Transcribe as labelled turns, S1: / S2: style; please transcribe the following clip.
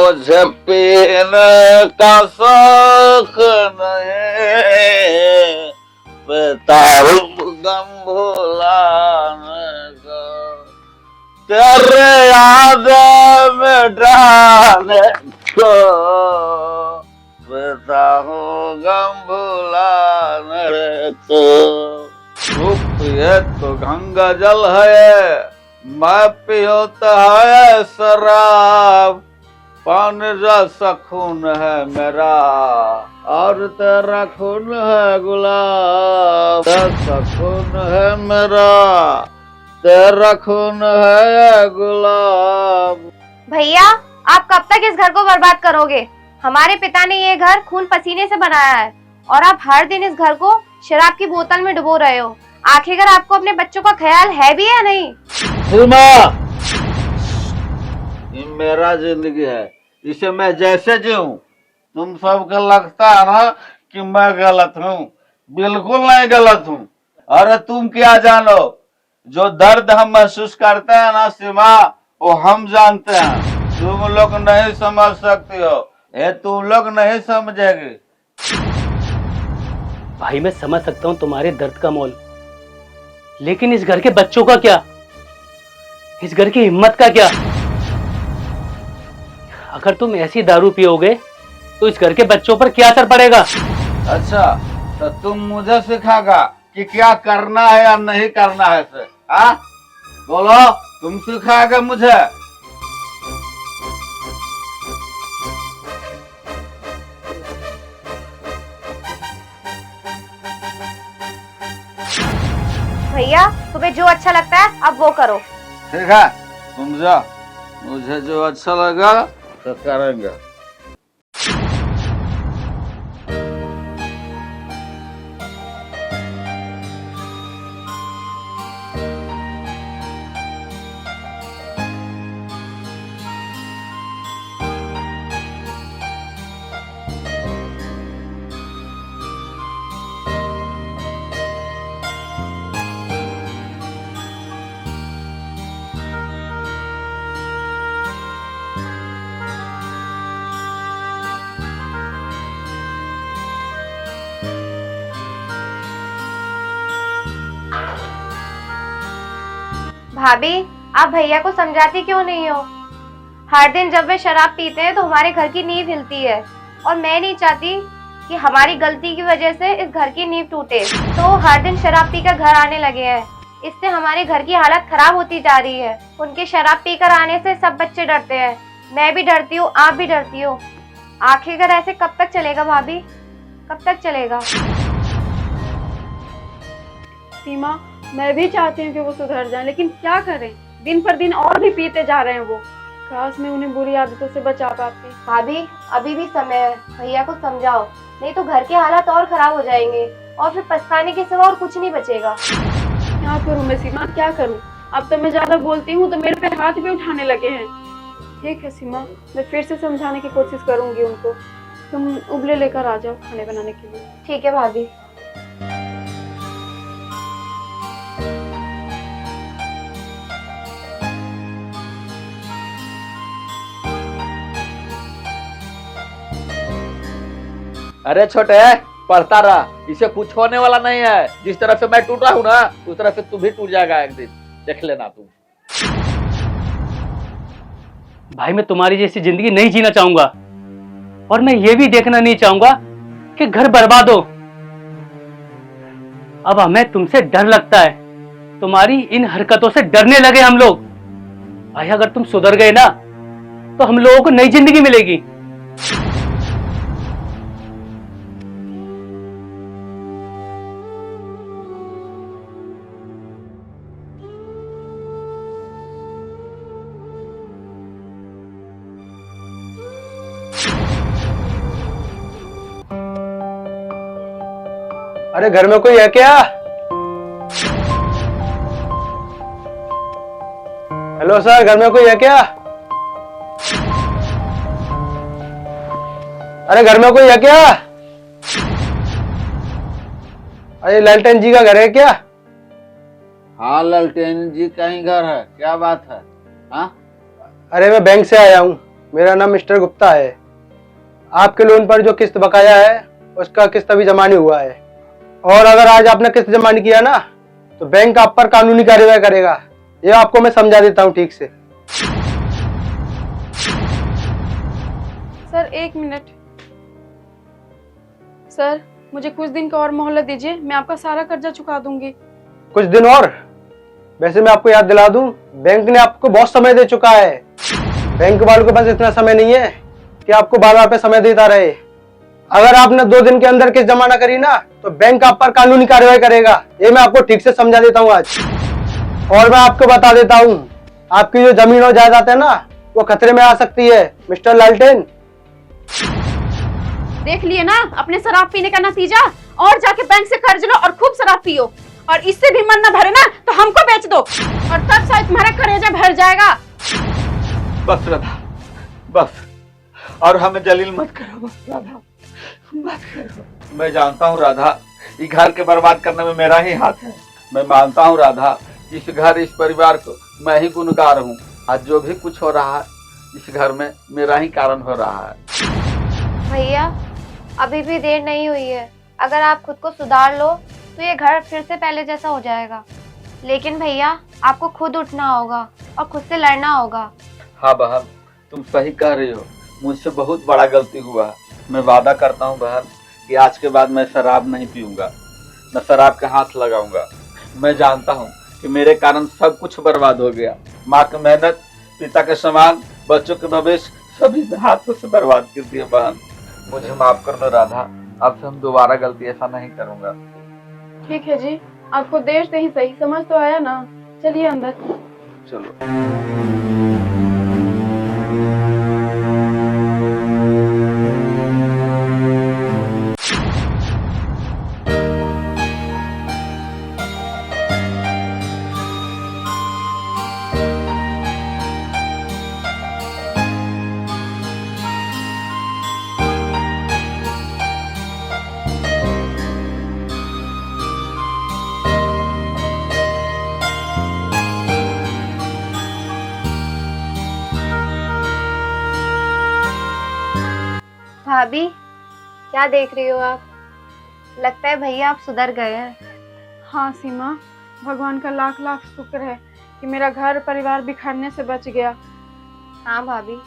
S1: मुझे पीने का शौक नहीं, पीता हूँ गम भुलाने का, तेरे याद मिटाने को, पीता हूँ गम भुलाने को। रूप ये तो गंगा जल है, मैं पियोता है शराब, पानी जैसा खून है मेरा और तेरा खून है गुलाब, जैसा खून है मेरा तेरा खून है गुलाब।
S2: भैया आप कब तक इस घर को बर्बाद करोगे? हमारे पिता ने ये घर खून पसीने से बनाया है और आप हर दिन इस घर को शराब की बोतल में डुबो रहे हो। आखिरकार आपको अपने बच्चों का ख्याल है भी या नहीं?
S1: सीमा, ये मेरा जिंदगी है, इसे मैं जैसे जीऊं। तुम सबको लगता है ना कि मैं गलत हूँ, बिल्कुल नहीं गलत हूँ। अरे तुम क्या जानो, जो दर्द हम महसूस करते हैं ना सीमा, वो हम जानते हैं, तुम लोग नहीं समझ सकती हो, ये तुम लोग नहीं समझेगी।
S3: भाई मैं समझ सकता हूँ तुम्हारे दर्द का मोल, लेकिन इस घर के बच्चों का क्या, इस घर की हिम्मत का क्या? अगर तुम ऐसी दारू पियोगे तो इस घर के बच्चों पर क्या असर पड़ेगा?
S1: अच्छा, तो तुम मुझे सिखागा कि क्या करना है या नहीं करना है से? हाँ बोलो, तुम सिखाएगा मुझे?
S2: भैया तुम्हें जो अच्छा लगता है अब वो करो।
S1: ठीक है, तुम जाओ, मुझे जो अच्छा लगा तो करेंगे।
S2: भाभी आप भैया को समझाती क्यों नहीं हो? हर दिन जब वे शराब पीते हैं तो हमारे घर की नींव हिलती है और मैं नहीं चाहती कि हमारी गलती की वजह से इस घर की नींव टूटे। तो हर दिन शराब पीकर घर आने लगे हैं, इससे हमारे घर की हालत खराब होती जा रही है। उनके शराब पीकर आने से सब बच्चे डरते हैं, मैं भी डरती हूँ, आप भी डरती हो। आखिरकार ऐसे कब तक चलेगा भाभी, कब तक चलेगा?
S4: सीमा, मैं भी चाहती हूँ कि वो सुधर जाएं, लेकिन क्या करें, दिन पर दिन और भी पीते जा रहे हैं वो। काश मैं उन्हें बुरी आदतों से बचा पाती।
S2: भाभी अभी भी समय है, भैया को समझाओ, नहीं तो घर के हालात और खराब हो जाएंगे और फिर पछताने के सिवा और कुछ नहीं बचेगा।
S4: क्या करूँ मैं सीमा, क्या करूँ? अब तो मैं ज्यादा बोलती हूँ तो मेरे पे हाथ भी उठाने लगे हैं। ठीक है सीमा, मैं फिर से समझाने की कोशिश करूंगी उनको। तुम उबले लेकर आ जाओ खाने बनाने के लिए।
S2: ठीक है भाभी।
S5: अरे छोटे, पढ़ता रहा, इसे कुछ होने वाला नहीं है। जिस तरह से मैं टूटा हूँ ना, उस तरह से तू भी टूट जाएगा एक दिन, देख लेना तू।
S3: भाई मैं तुम्हारी जैसी जिंदगी नहीं जीना चाहूंगा और मैं ये भी देखना नहीं चाहूंगा कि घर बर्बाद हो। अब हमें तुमसे डर लगता है, तुम्हारी इन हरकतों से डरने लगे हम लोग। भाई अगर तुम सुधर गए ना तो हम लोगों को नई जिंदगी मिलेगी।
S6: अरे घर में कोई है क्या? हेलो सर, घर में कोई है क्या? अरे घर में कोई है क्या? अरे लालटेन जी का घर है क्या?
S1: हाँ लालटेन जी का ही घर है, क्या बात है? हाँ
S6: अरे मैं बैंक से आया हूँ, मेरा नाम मिस्टर गुप्ता है। आपके लोन पर जो किस्त बकाया है उसका किस्त अभी जमा नहीं हुआ है, और अगर आज आपने किस्त जमा नहीं किया ना तो बैंक आप पर कानूनी कार्रवाई करेगा। ये आपको मैं समझा देता हूँ ठीक से।
S4: Sir 1 minute. सर मुझे कुछ दिन का और मोहलत दीजिए, मैं आपका सारा कर्जा चुका दूंगी।
S6: कुछ दिन और? वैसे मैं आपको याद दिला दूं, बैंक ने आपको बहुत समय दे चुका है। बैंक वालों के पास इतना समय नहीं है कि आपको बार-बार पे समय देता रहे। अगर आपने 2 दिन के अंदर किस्त जमा ना करी ना तो बैंक आप पर कानूनी कार्रवाई करेगा। ये मैं आपको ठीक से समझा देता हूँ आज। और मैं आपको बता देता हूँ, आपकी जो जमीन और जायदाद है ना वो खतरे में आ सकती है मिस्टर लालटेन।
S4: देख लिए ना अपने शराब पीने का नतीजा, और जाके बैंक से कर्ज लो और खूब शराब पियो, और इससे भी मन न भरे ना तो हमको बेच दो, और तब शायद तुम्हारा कलेजा भर जाएगा।
S1: बस राधा, बस, और हमें जलील मत करो। बस राधा, मत करो। मैं जानता हूँ राधा, इस घर के बर्बाद करने में मेरा ही हाथ है। मैं मानता हूँ राधा, इस घर, इस परिवार को मैं ही गुनहगार हूँ। आज जो भी कुछ हो रहा है इस घर में मेरा ही कारण हो रहा है।
S2: भैया अभी भी देर नहीं हुई है। अगर आप खुद को सुधार लो तो ये घर फिर से पहले जैसा हो जाएगा। लेकिन भैया आपको खुद उठना होगा और खुद से लड़ना होगा।
S1: हाँ बहन, तुम सही कह रही हो, मुझसे बहुत बड़ा गलती हुआ। मैं वादा करता हूँ बहन कि आज के बाद मैं शराब नहीं पीऊंगा, न शराब के हाथ लगाऊंगा। मैं जानता हूँ कि मेरे कारण सब कुछ बर्बाद हो गया। माँ की मेहनत, पिता के सम्मान, बच्चों के भविष्य सभी हाथों से बर्बाद कर दिए। बहन मुझे माफ कर दो राधा, अब से हम दोबारा गलती ऐसा नहीं करूंगा।
S4: ठीक है जी, आपको देर से ही सही समझ तो आया ना। चलिए अंदर।
S1: चलो।
S2: भाभी क्या देख रही हो आप? लगता है भैया आप सुधर गए हैं।
S4: हाँ सीमा, भगवान का लाख लाख शुक्र है कि मेरा घर परिवार बिखरने से बच गया।
S2: हाँ भाभी,